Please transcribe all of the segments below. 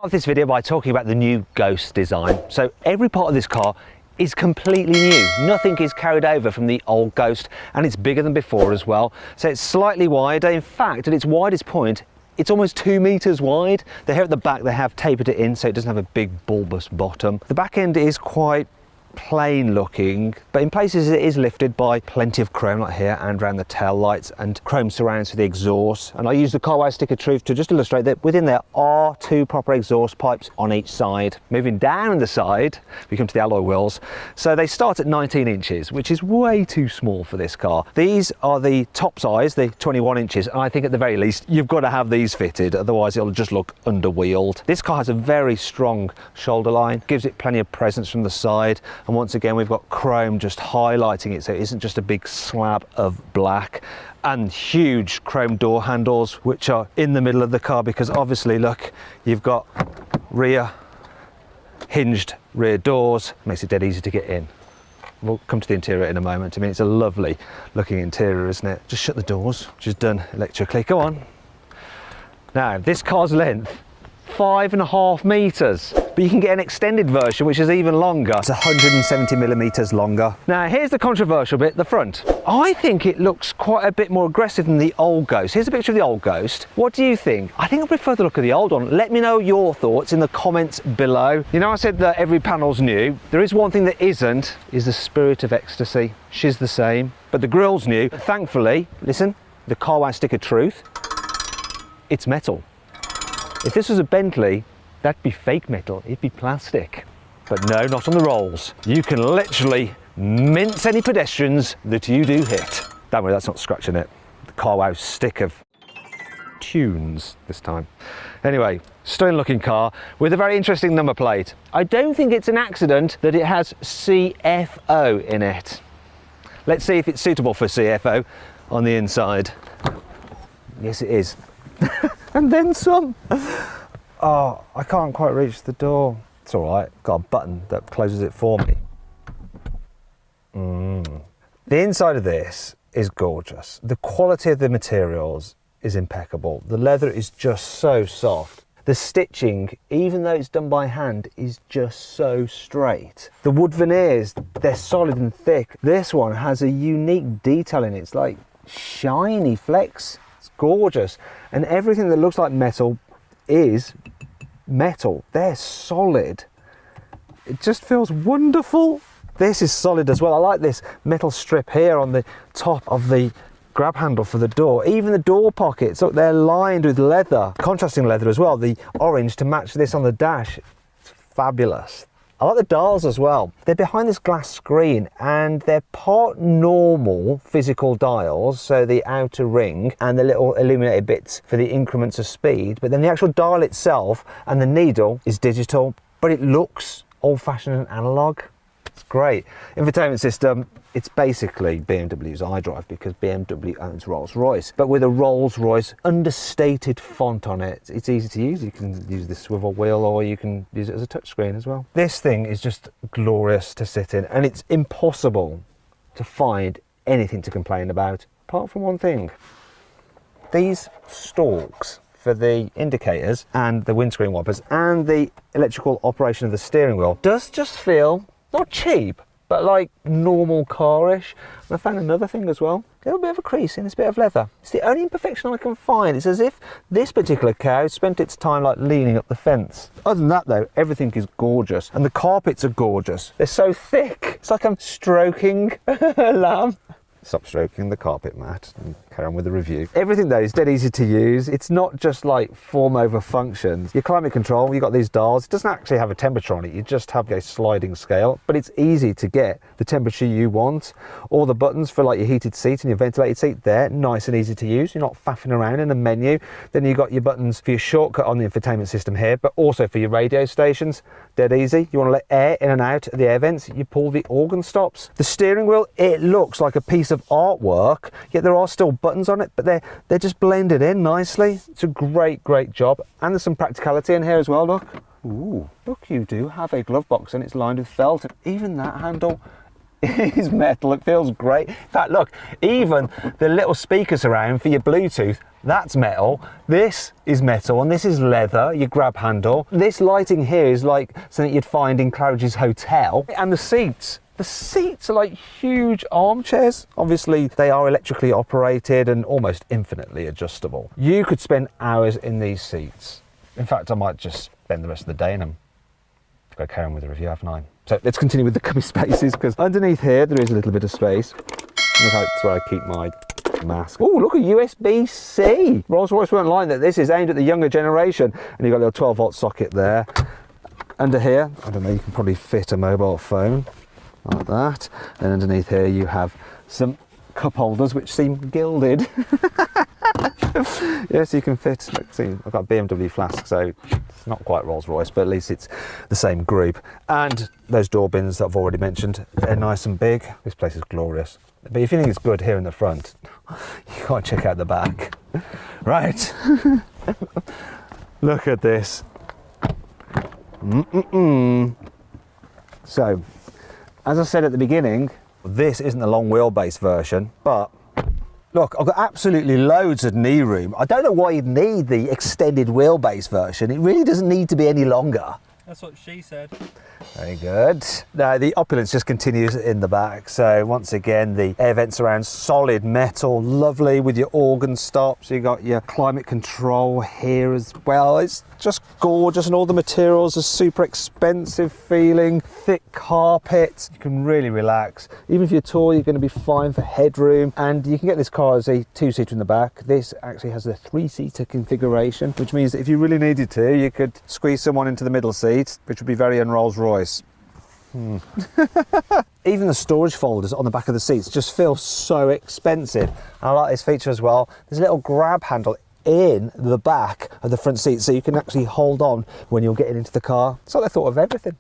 Off this video by talking about the new Ghost design. So every part of this car is completely new. Nothing is carried over from the old Ghost, and it's bigger than before as well. So it's slightly wider. In fact, at its widest point, it's almost 2 meters wide. The here at the back, they have tapered it in so it doesn't have a big bulbous bottom. The back end is quite plain looking, but in places it is lifted by plenty of chrome, like here and around the tail lights, and chrome surrounds for the exhaust. And I use the Carwow stick of truth to just illustrate that within there are 2 proper exhaust pipes on each side. Moving down the side, we come to the alloy wheels. So they start at 19 inches, which is way too small for this car. These are the top size, the 21 inches, and I think at the very least you've got to have these fitted, otherwise it'll just look underwheeled. This car has a very strong shoulder line, gives it plenty of presence from the side. And once again, we've got chrome just highlighting it, so it isn't just a big slab of black. And huge chrome door handles, which are in the middle of the car, because obviously, look, you've got rear hinged rear doors, makes it dead easy to get in. We'll come to the interior in a moment. I mean, it's a lovely looking interior, isn't it? Just shut the doors, which is done electrically. Go on. Now, this car's length, 5.5 meters, but you can get an extended version which is even longer. It's 170 millimeters longer. Now here's the controversial bit, the front. I think it looks quite a bit more aggressive than the old Ghost. Here's a picture of the old Ghost. What do you think? I think I prefer the look of the old one. Let me know your thoughts in the comments below. You know, I said that every panel's new. There is one thing that isn't, is the Spirit of Ecstasy. She's the same, but the grille's new. Thankfully, listen, the Carwow stick of truth, it's metal. If this was a Bentley, that'd be fake metal, it'd be plastic. But no, not on the rolls. You can literally mince any pedestrians that you do hit. Don't worry, that's not scratching it. The Carwow stick of tunes this time. Anyway, stunning looking car with a very interesting number plate. I don't think it's an accident that it has CFO in it. Let's see if it's suitable for CFO on the inside. Yes, it is. And then some. Oh, I can't quite reach the door. It's all right, got a button that closes it for me. The inside of this is gorgeous. The quality of the materials is impeccable. The leather is just so soft. The stitching, even though it's done by hand, is just so straight. The wood veneers, they're solid and thick. This one has a unique detail in it. It's like shiny flecks. Gorgeous, and everything that looks like metal is metal. They're solid. It just feels wonderful. This is solid as well. I like this metal strip here on the top of the grab handle for the door. Even the door pockets, look, they're lined with leather, contrasting leather as well. The orange to match this on the dash. It's fabulous. I like the dials as well. They're behind this glass screen, and they're part normal physical dials, so the outer ring and the little illuminated bits for the increments of speed, but then the actual dial itself and the needle is digital, but it looks old-fashioned and analog. It's great. Infotainment system, it's basically BMW's iDrive, because BMW owns Rolls-Royce, but with a Rolls-Royce understated font on it. It's easy to use. You can use this swivel wheel, or you can use it as a touchscreen as well. This thing is just glorious to sit in, and it's impossible to find anything to complain about, apart from one thing. These stalks for the indicators and the windscreen wipers and the electrical operation of the steering wheel does just feel not cheap, but like normal car-ish. And I found another thing as well, a little bit of a crease in this bit of leather. It's the only imperfection I can find. It's as if this particular cow spent its time like leaning up the fence. Other than that though, everything is gorgeous, and the carpets are gorgeous. They're so thick. It's like I'm stroking a lamb. Stop stroking the carpet mat and carry on with the review. Everything though is dead easy to use. It's not just like form over functions. Your climate control, you've got these dials. It doesn't actually have a temperature on it. You just have a sliding scale, but it's easy to get the temperature you want. All the buttons for like your heated seat and your ventilated seat, they're nice and easy to use. You're not faffing around in a menu. Then you've got your buttons for your shortcut on the infotainment system here, but also for your radio stations. Dead easy. You want to let air in and out of the air vents, you pull the organ stops. The steering wheel, it looks like a piece of artwork, yet there are still buttons on it, but they're just blended in nicely. It's a great job, and there's some practicality in here as well. Look, ooh, look, you do have a glove box, and it's lined with felt, and even that handle is metal. It feels great. In fact, look, even the little speaker surround for your Bluetooth, that's metal. This is metal, and this is leather, your grab handle. This lighting here is like something you'd find in Claridge's Hotel. And the seats are like huge armchairs. Obviously, they are electrically operated and almost infinitely adjustable. You could spend hours in these seats. In fact, I might just spend the rest of the day in them. I've got to carry on with the review, haven't I? So let's continue with the cubby spaces, because underneath here there is a little bit of space. That's where I keep my mask. Oh, look, a USB-C. Rolls-Royce weren't lying that this is aimed at the younger generation. And you've got a little 12-volt socket there. Under here, I don't know, you can probably fit a mobile phone like that. And underneath here you have some cup holders which seem gilded. Yes, you can fit, look, see, I've got a BMW flask, so it's not quite Rolls-Royce, but at least it's the same group. And those door bins that I've already mentioned, they're nice and big. This place is glorious. But if you think it's good here in the front, you can't check out the back. Right. Look at this. So, as I said at the beginning, this isn't the long wheelbase version, but look, I've got absolutely loads of knee room. I don't know why you'd need the extended wheelbase version. It really doesn't need to be any longer. That's what she said. Very good. Now the opulence just continues in the back. So once again, the air vents around solid metal, lovely with your organ stops. You got your climate control here as well. It's just gorgeous, and all the materials are super expensive feeling. Thick carpet, you can really relax. Even if you're tall, you're going to be fine for headroom. And you can get this car as a two-seater in the back. This actually has a three-seater configuration, which means that if you really needed to, you could squeeze someone into the middle seat, which would be very un-Rolls-Royce. Even the storage folders on the back of the seats just feel so expensive. I like this feature as well. There's a little grab handle in the back of the front seat, so you can actually hold on when you're getting into the car. So they thought of everything.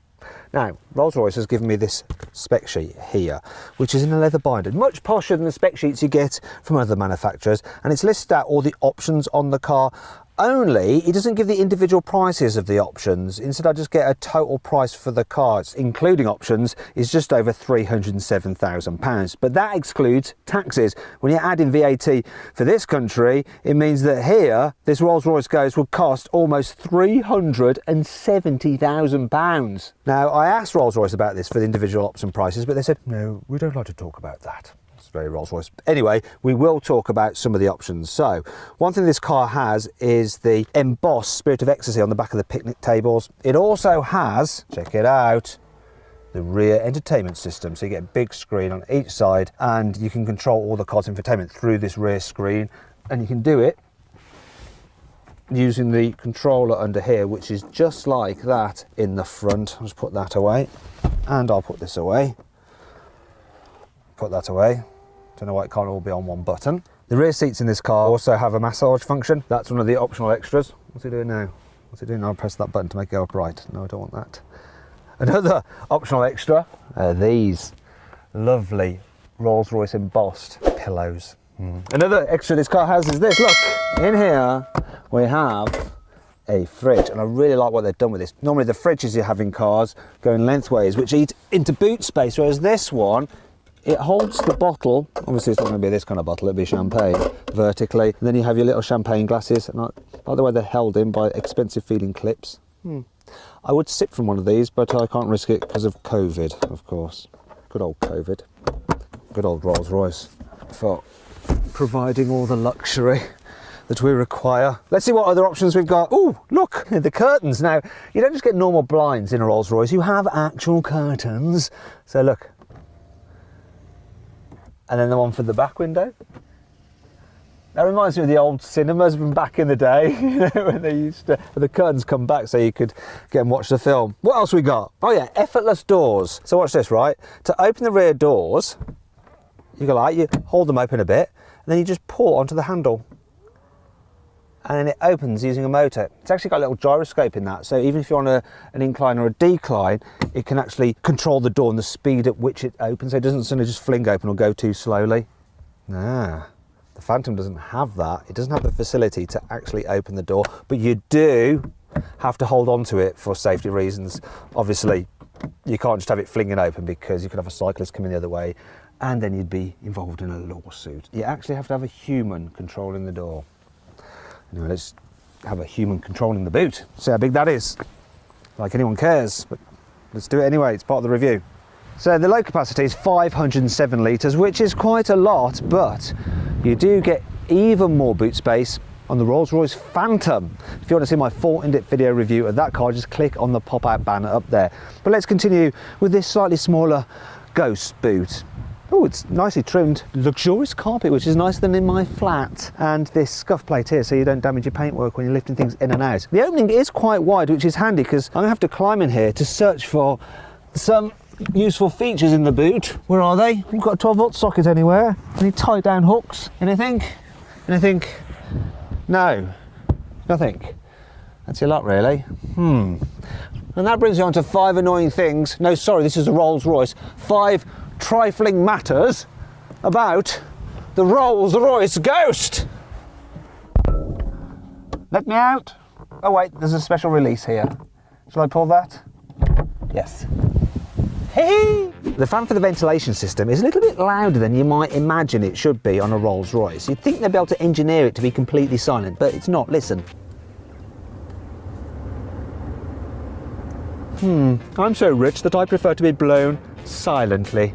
Now, Rolls-Royce has given me this spec sheet here, which is in a leather binder, much posher than the spec sheets you get from other manufacturers, and it's listed out all the options on the car. Only, it doesn't give the individual prices of the options. Instead, I just get a total price for the car, including options, is just over £307,000. But that excludes taxes. When you add in VAT for this country, it means that here, this Rolls-Royce Ghost will cost almost £370,000. Now, I asked Rolls-Royce about this for the individual option prices, but they said, no, we don't like to talk about that. Very Rolls-Royce. Anyway, we will talk about some of the options. So, one thing this car has is the embossed Spirit of Ecstasy on the back of the picnic tables. It also has, check it out, the rear entertainment system. So you get a big screen on each side, and you can control all the car's infotainment through this rear screen, and you can do it using the controller under here, which is just like that in the front. I'll just put that away, and I'll put this away. Put that away. Don't know why it can't all be on one button. The rear seats in this car also have a massage function. That's one of the optional extras. What's it doing now? What's it doing? I'll press that button to make it go upright. No, I don't want that. Another optional extra are these lovely Rolls-Royce embossed pillows. Another extra this car has is this. Look, in here we have a fridge, and I really like what they've done with this. Normally the fridges you have in cars going lengthways, which eat into boot space, whereas this one, it holds the bottle, obviously it's not going to be this kind of bottle, it'll be champagne, vertically. And then you have your little champagne glasses, and by the way, they're held in by expensive feeling clips. I would sip from one of these, but I can't risk it because of COVID, of course. Good old COVID. Good old Rolls-Royce for providing all the luxury that we require. Let's see what other options we've got. Oh, look, the curtains. Now, you don't just get normal blinds in a Rolls-Royce, you have actual curtains. So look. And then the one for the back window. That reminds me of the old cinemas from back in the day, you know, when they used to, the curtains come back so you could get and watch the film. What else we got? Oh yeah, effortless doors. So watch this, right? To open the rear doors, you go like, you hold them open a bit, and then you just pull onto the handle. And then it opens using a motor. It's actually got a little gyroscope in that, so even if you're on an incline or a decline, it can actually control the door and the speed at which it opens, so it doesn't suddenly just fling open or go too slowly. The Phantom doesn't have that. It doesn't have the facility to actually open the door, but you do have to hold on to it for safety reasons. Obviously, you can't just have it flinging open because you could have a cyclist coming the other way and then you'd be involved in a lawsuit. You actually have to have a human controlling the door. Anyway, let's have a human controlling the boot. See how big that is. Like anyone cares, but let's do it anyway, it's part of the review. So the load capacity is 507 litres, which is quite a lot, but you do get even more boot space on the Rolls-Royce Phantom. If you want to see my full in-depth video review of that car, just click on the pop-out banner up there. But let's continue with this slightly smaller Ghost boot. Oh, it's nicely trimmed, luxurious carpet, which is nicer than in my flat. And this scuff plate here, so you don't damage your paintwork when you're lifting things in and out. The opening is quite wide, which is handy because I'm gonna have to climb in here to search for some useful features in the boot. Where are they? We've got a 12-volt socket anywhere. Any tie-down hooks? Anything? Anything? No, nothing. That's a lot, really. And that brings me on to 5 annoying things. No, sorry, this is a Rolls-Royce. 5 trifling matters about the Rolls-Royce Ghost. Let me out. Oh wait, there's a special release here. Shall I pull that? Yes. Hey! The fan for the ventilation system is a little bit louder than you might imagine it should be on a Rolls-Royce. You'd think they'd be able to engineer it to be completely silent, but it's not. Listen. I'm so rich that I prefer to be blown silently.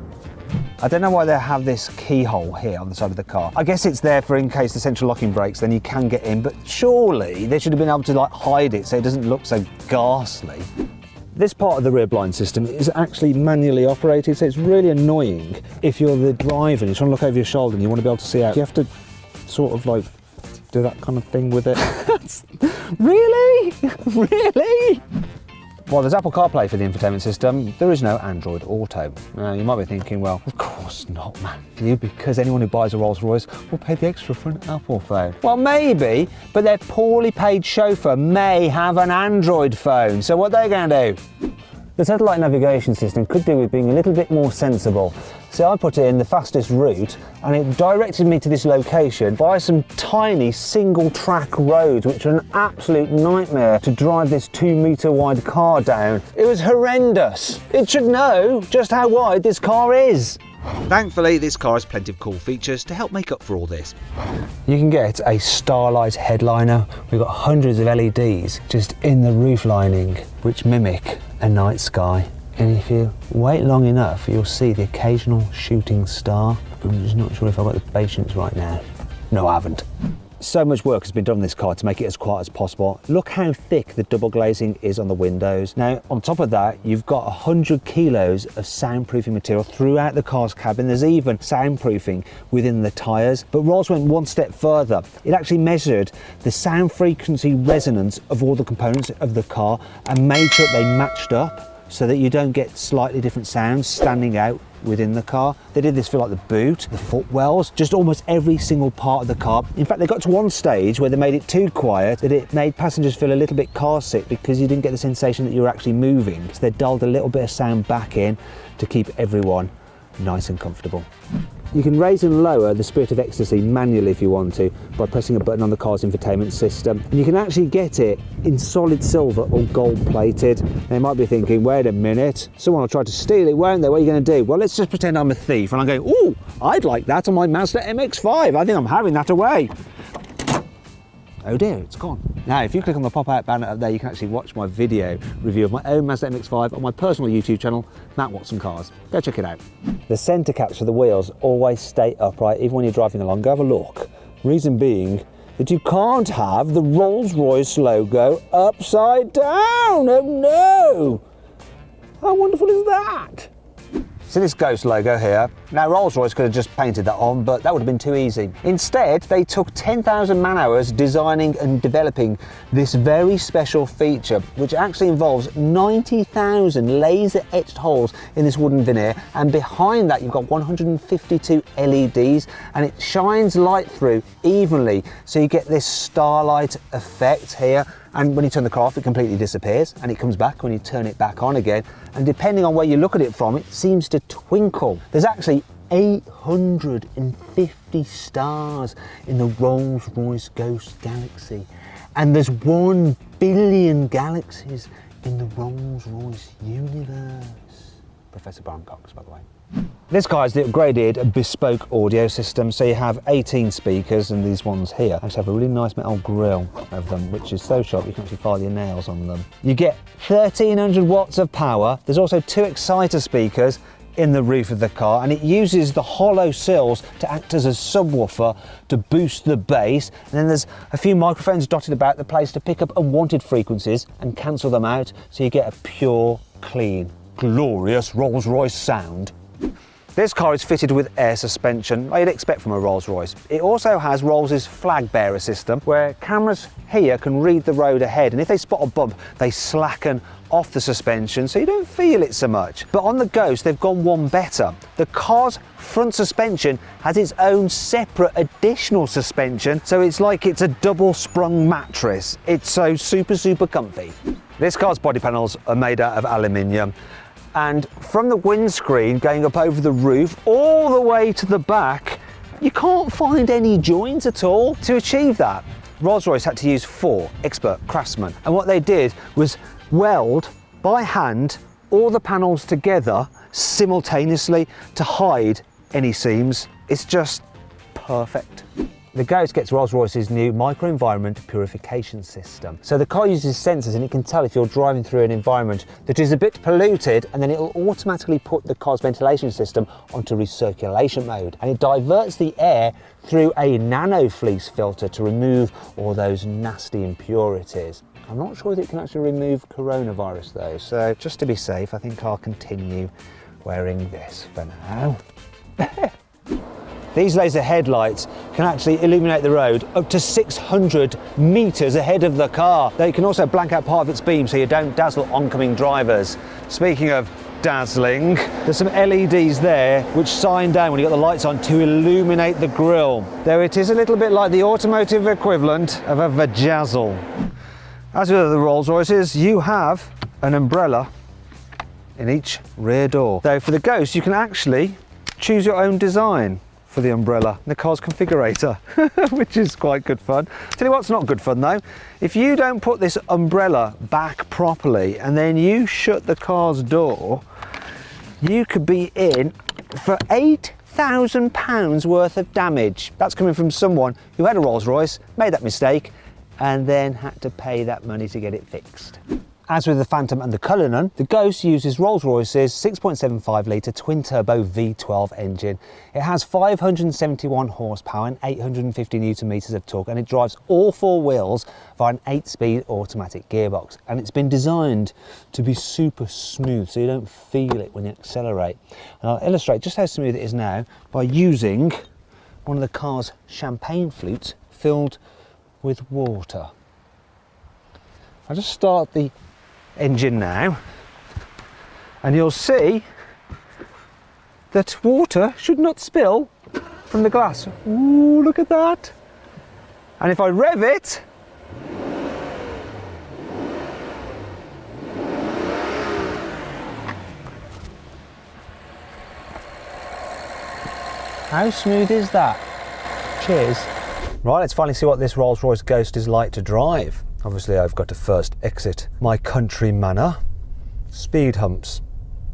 I don't know why they have this keyhole here on the side of the car. I guess it's there for in case the central locking breaks, then you can get in, but surely they should have been able to like hide it so it doesn't look so ghastly. This part of the rear blind system is actually manually operated, so it's really annoying if you're the driver and you're trying to look over your shoulder and you want to be able to see out. You have to sort of like do that kind of thing with it. Really? Really? Well, there's Apple CarPlay for the infotainment system. There is no Android Auto. Now, you might be thinking, well, of course not, Matthew, because anyone who buys a Rolls-Royce will pay the extra for an Apple phone. Well, maybe, but their poorly paid chauffeur may have an Android phone. So what are they going to do? The satellite navigation system could do with being a little bit more sensible. So I put it in the fastest route and it directed me to this location by some tiny single track roads, which are an absolute nightmare to drive this 2-metre wide car down. It was horrendous. It should know just how wide this car is. Thankfully, this car has plenty of cool features to help make up for all this. You can get a starlight headliner. We've got hundreds of LEDs just in the roof lining, which mimic a night sky. And if you wait long enough, you'll see the occasional shooting star. I'm just not sure if I've got the patience right now. No, I haven't. So much work has been done on this car to make it as quiet as possible. Look how thick the double glazing is on the windows. Now, on top of that, you've got 100 kilos of soundproofing material throughout the car's cabin. There's even soundproofing within the tyres. But Rolls went one step further. It actually measured the sound frequency resonance of all the components of the car and made sure they matched up so that you don't get slightly different sounds standing out within the car. They did this for like the boot, the footwells, just almost every single part of the car. In fact, they got to one stage where they made it too quiet that it made passengers feel a little bit car sick because you didn't get the sensation that you were actually moving. So they dialed a little bit of sound back in to keep everyone nice and comfortable. You can raise and lower the Spirit of Ecstasy manually if you want to by pressing a button on the car's infotainment system. And you can actually get it in solid silver or gold plated. They might be thinking, wait a minute, someone will try to steal it, won't they? What are you going to do? Well, let's just pretend I'm a thief and I'm going, ooh, I'd like that on my Mazda MX-5. I think I'm having that away. Oh dear, it's gone. Now, if you click on the pop-out banner up there, you can actually watch my video review of my own Mazda MX-5 on my personal YouTube channel, Matt Watson Cars. Go check it out. The centre caps for the wheels always stay upright, even when you're driving along. Go have a look. Reason being that you can't have the Rolls-Royce logo upside down. Oh no! How wonderful is that? See this Ghost logo here? Now Rolls-Royce could have just painted that on, but that would have been too easy. Instead, they took 10,000 man-hours designing and developing this very special feature, which actually involves 90,000 laser-etched holes in this wooden veneer, and behind that you've got 152 LEDs, and it shines light through evenly, so you get this starlight effect here. And when you turn the car off, it completely disappears, and it comes back when you turn it back on again. And depending on where you look at it from, it seems to twinkle. There's actually 850 stars in the Rolls-Royce Ghost galaxy. And there's 1 billion galaxies in the Rolls-Royce universe. Professor Brian Cox, by the way. This car is the upgraded bespoke audio system, so you have 18 speakers, and these ones here actually have a really nice metal grille over them, which is so sharp you can actually file your nails on them. You get 1300 watts of power. There's also 2 exciter speakers in the roof of the car, and it uses the hollow sills to act as a subwoofer to boost the bass. And then there's a few microphones dotted about the place to pick up unwanted frequencies and cancel them out, so you get a pure, clean, glorious Rolls-Royce sound. This car is fitted with air suspension, like you'd expect from a Rolls-Royce. It also has Rolls' flag bearer system, where cameras here can read the road ahead, and if they spot a bump, they slacken off the suspension so you don't feel it so much. But on the Ghost, they've gone one better. The car's front suspension has its own separate additional suspension, so it's like it's a double sprung mattress. It's so super comfy. This car's body panels are made out of aluminium, and from the windscreen going up over the roof all the way to the back, you can't find any joins at all. To achieve that, Rolls-Royce had to use 4 expert craftsmen, and what they did was weld by hand all the panels together simultaneously to hide any seams. It's just perfect. The Ghost gets Rolls-Royce's new microenvironment purification system. So the car uses sensors, and it can tell if you're driving through an environment that is a bit polluted, and then it'll automatically put the car's ventilation system onto recirculation mode. And it diverts the air through a nano fleece filter to remove all those nasty impurities. I'm not sure that it can actually remove coronavirus though, so just to be safe, I think I'll continue wearing this for now. These laser headlights can actually illuminate the road up to 600 metres ahead of the car. They can also blank out part of its beam so you don't dazzle oncoming drivers. Speaking of dazzling, there's some LEDs there which shine down when you've got the lights on to illuminate the grille. Though it is a little bit like the automotive equivalent of a vajazzle. As with the Rolls-Royces, you have an umbrella in each rear door. Though for the Ghost, you can actually choose your own design for the umbrella in the car's configurator, which is quite good fun. Tell you what's not good fun though, if you don't put this umbrella back properly and then you shut the car's door, you could be in for £8,000 worth of damage. That's coming from someone who had a Rolls-Royce, made that mistake, and then had to pay that money to get it fixed. As with the Phantom and the Cullinan, the Ghost uses Rolls-Royce's 6.75 litre twin-turbo V12 engine. It has 571 horsepower and 850 newton meters of torque, and it drives all 4 wheels via an 8-speed automatic gearbox. And it's been designed to be super smooth, so you don't feel it when you accelerate. And I'll illustrate just how smooth it is now by using one of the car's champagne flutes filled with water. I'll just start the engine now, and you'll see that water should not spill from the glass. Ooh, look at that. And if I rev it, how smooth is that? Cheers. Right, let's finally see what this Rolls-Royce Ghost is like to drive. Obviously I've got to first exit my country manor. Speed humps.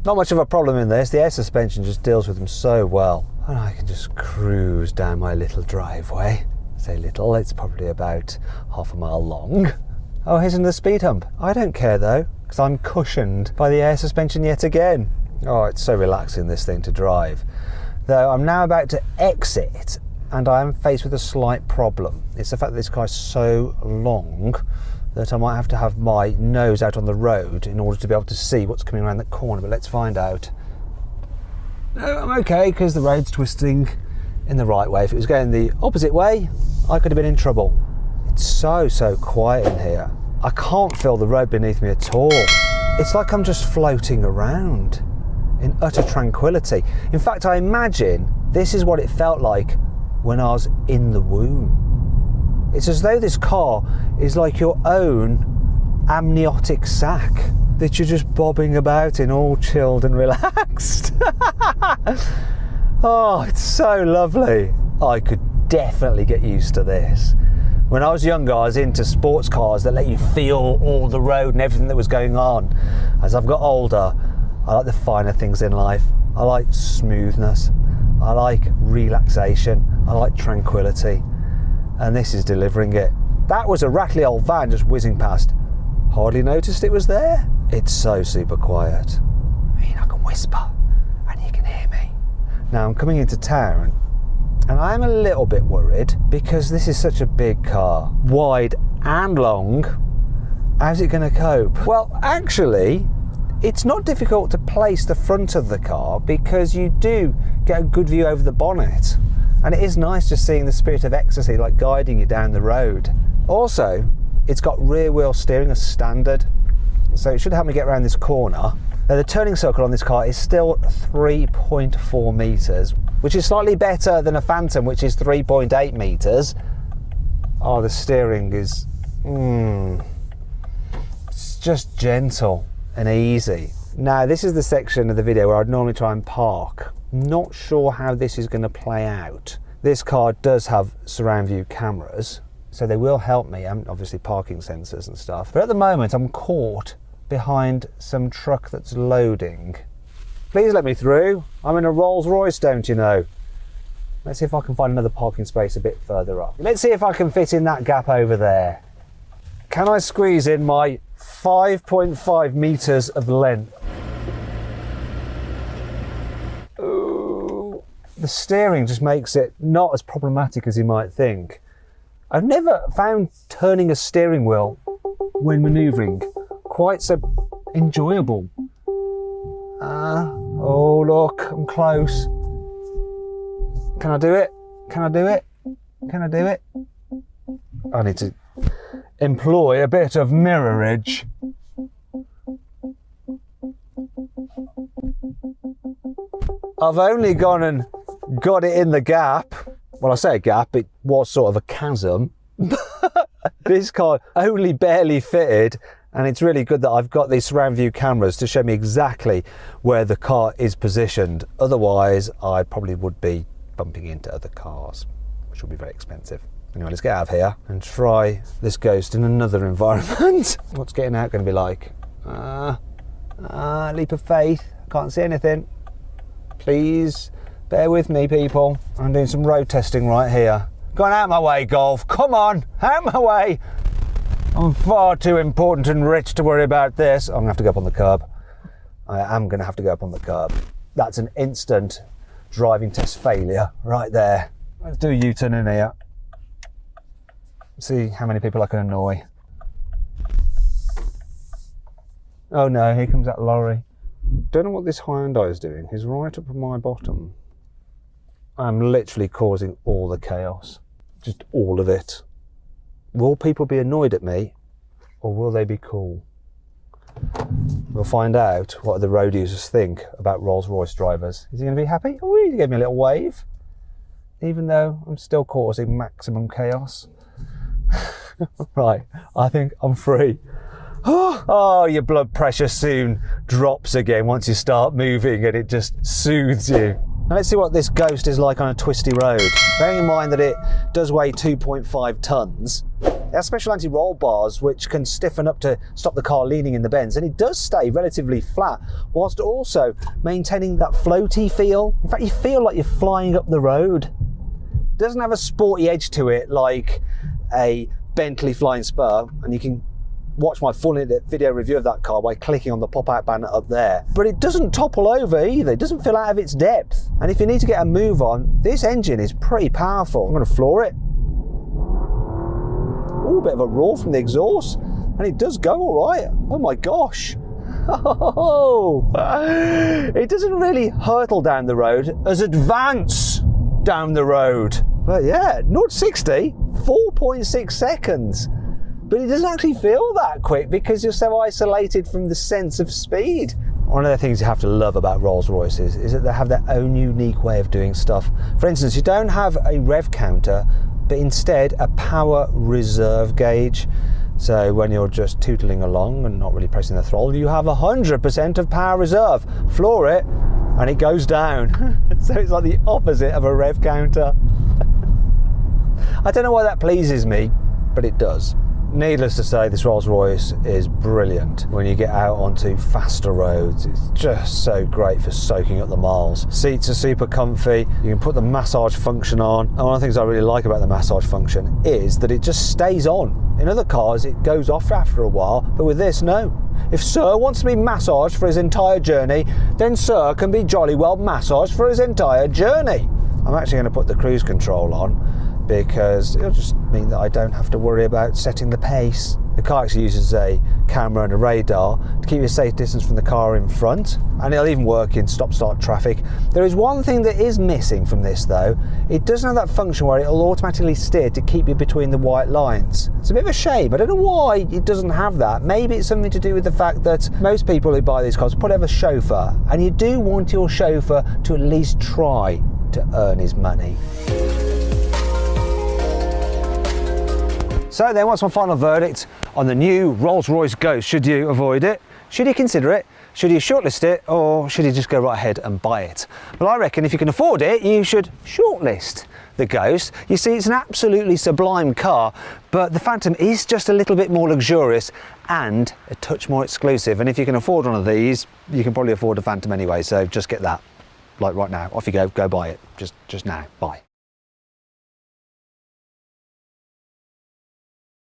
Not much of a problem in this, the air suspension just deals with them so well. And I can just cruise down my little driveway. I say little, it's probably about half a mile long. Oh, here's another speed hump. I don't care though, because I'm cushioned by the air suspension yet again. Oh, it's so relaxing, this thing to drive. Though I'm now about to exit, and I am faced with a slight problem. It's the fact that this car is so long that I might have to have my nose out on the road in order to be able to see what's coming around that corner, but let's find out. No, I'm okay, because the road's twisting in the right way. If it was going the opposite way, I could have been in trouble. It's so quiet in here. I can't feel the road beneath me at all. It's like I'm just floating around in utter tranquility. In fact, I imagine this is what it felt like when I was in the womb. It's as though this car is like your own amniotic sac that you're just bobbing about in, all chilled and relaxed. Oh, it's so lovely. I could definitely get used to this. When I was younger, I was into sports cars that let you feel all the road and everything that was going on. As I've got older, I like the finer things in life. I like smoothness. I like relaxation. I like tranquility. And this is delivering it. That was a rattly old van just whizzing past. Hardly noticed it was there. It's so super quiet. I mean, I can whisper and you can hear me. Now I'm coming into town and I'm a little bit worried because this is such a big car, wide and long. How's it going to cope? Well, actually, it's not difficult to place the front of the car because you do get a good view over the bonnet. And it is nice just seeing the spirit of ecstasy like guiding you down the road. Also, it's got rear wheel steering as standard, so it should help me get around this corner. Now, the turning circle on this car is still 3.4 metres, which is slightly better than a Phantom, which is 3.8 metres. Oh, the steering is, it's just gentle and easy. Now, this is the section of the video where I'd normally try and park. Not sure how this is going to play out. This car does have surround view cameras, so they will help me, and obviously parking sensors and stuff. But at the moment, I'm caught behind some truck that's loading. Please let me through. I'm in a Rolls Royce, don't you know? Let's see if I can find another parking space a bit further up. Let's see if I can fit in that gap over there. Can I squeeze in my 5.5 metres of length? Ooh. The steering just makes it not as problematic as you might think. I've never found turning a steering wheel when manoeuvring quite so enjoyable. Oh look, I'm close. Can I do it? Can I do it? Can I do it? I need to employ a bit of mirrorage. I've only gone and got it in the gap. Well, I say a gap, it was sort of a chasm. This car only barely fitted, and it's really good that I've got these surround view cameras to show me exactly where the car is positioned. Otherwise, I probably would be bumping into other cars, which will be very expensive. Anyway, let's get out of here and try this ghost in another environment. What's getting out going to be like? Leap of faith. Can't see anything. Please bear with me, people. I'm doing some road testing right here. Going out my way, Golf. Come on, out my way. I'm far too important and rich to worry about this. I'm going to have to go up on the curb. I am going to have to go up on the curb. That's an instant driving test failure right there. Let's do a U-turn in here. See how many people I can annoy. Oh no, here comes that lorry. Don't know what this Hyundai is doing. He's right up on my bottom. I'm literally causing all the chaos. Just all of it. Will people be annoyed at me, or will they be cool? We'll find out what the road users think about Rolls Royce drivers. Is he going to be happy? Oh, he gave me a little wave. Even though I'm still causing maximum chaos. Right, I think I'm free. Oh, your blood pressure soon drops again once you start moving, and it just soothes you. Now let's see what this ghost is like on a twisty road. Bearing in mind that it does weigh 2.5 tonnes. It has special anti-roll bars which can stiffen up to stop the car leaning in the bends, and it does stay relatively flat whilst also maintaining that floaty feel. In fact, you feel like you're flying up the road. It doesn't have a sporty edge to it like a Bentley Flying Spur, and you can watch my full video review of that car by clicking on the pop-out banner up there. But it doesn't topple over either. It doesn't feel out of its depth. And if you need to get a move on, this engine is pretty powerful. I'm going to floor it. Ooh, a bit of a roar from the exhaust. And it does go all right. Oh my gosh. Oh, it doesn't really hurtle down the road as advance down the road. But yeah, 0-60, 4.6 seconds. But it doesn't actually feel that quick because you're so isolated from the sense of speed. One of the things you have to love about Rolls Royces is that they have their own unique way of doing stuff. For instance, you don't have a rev counter, but instead a power reserve gauge. So when you're just tootling along and not really pressing the throttle, you have 100% of power reserve. Floor it and it goes down. So it's like the opposite of a rev counter. I don't know why that pleases me. but it does. Needless to say, this Rolls-Royce is brilliant when you get out onto faster roads. It's just so great for soaking up the miles. Seats are super comfy. You can put the massage function on. And one of the things I really like about the massage function is that it just stays on. In other cars, it goes off after a while, but with this, no. If Sir wants to be massaged for his entire journey, then Sir can be jolly well massaged for his entire journey. I'm actually going to put the cruise control on, because it'll just mean that I don't have to worry about setting the pace. The car actually uses a camera and a radar to keep you a safe distance from the car in front, and it'll even work in stop-start traffic. There is one thing that is missing from this though. It doesn't have that function where it'll automatically steer to keep you between the white lines. It's a bit of a shame. I don't know why it doesn't have that. Maybe it's something to do with the fact that most people who buy these cars probably have a chauffeur, and you do want your chauffeur to at least try to earn his money. So then, what's my final verdict on the new Rolls-Royce Ghost? Should you avoid it? Should you consider it? Should you shortlist it? Or should you just go right ahead and buy it? Well, I reckon if you can afford it, you should shortlist the Ghost. You see, it's an absolutely sublime car, but the Phantom is just a little bit more luxurious and a touch more exclusive. And if you can afford one of these, you can probably afford a Phantom anyway. So just get that, like right now. Off you go buy it. Just now, buy.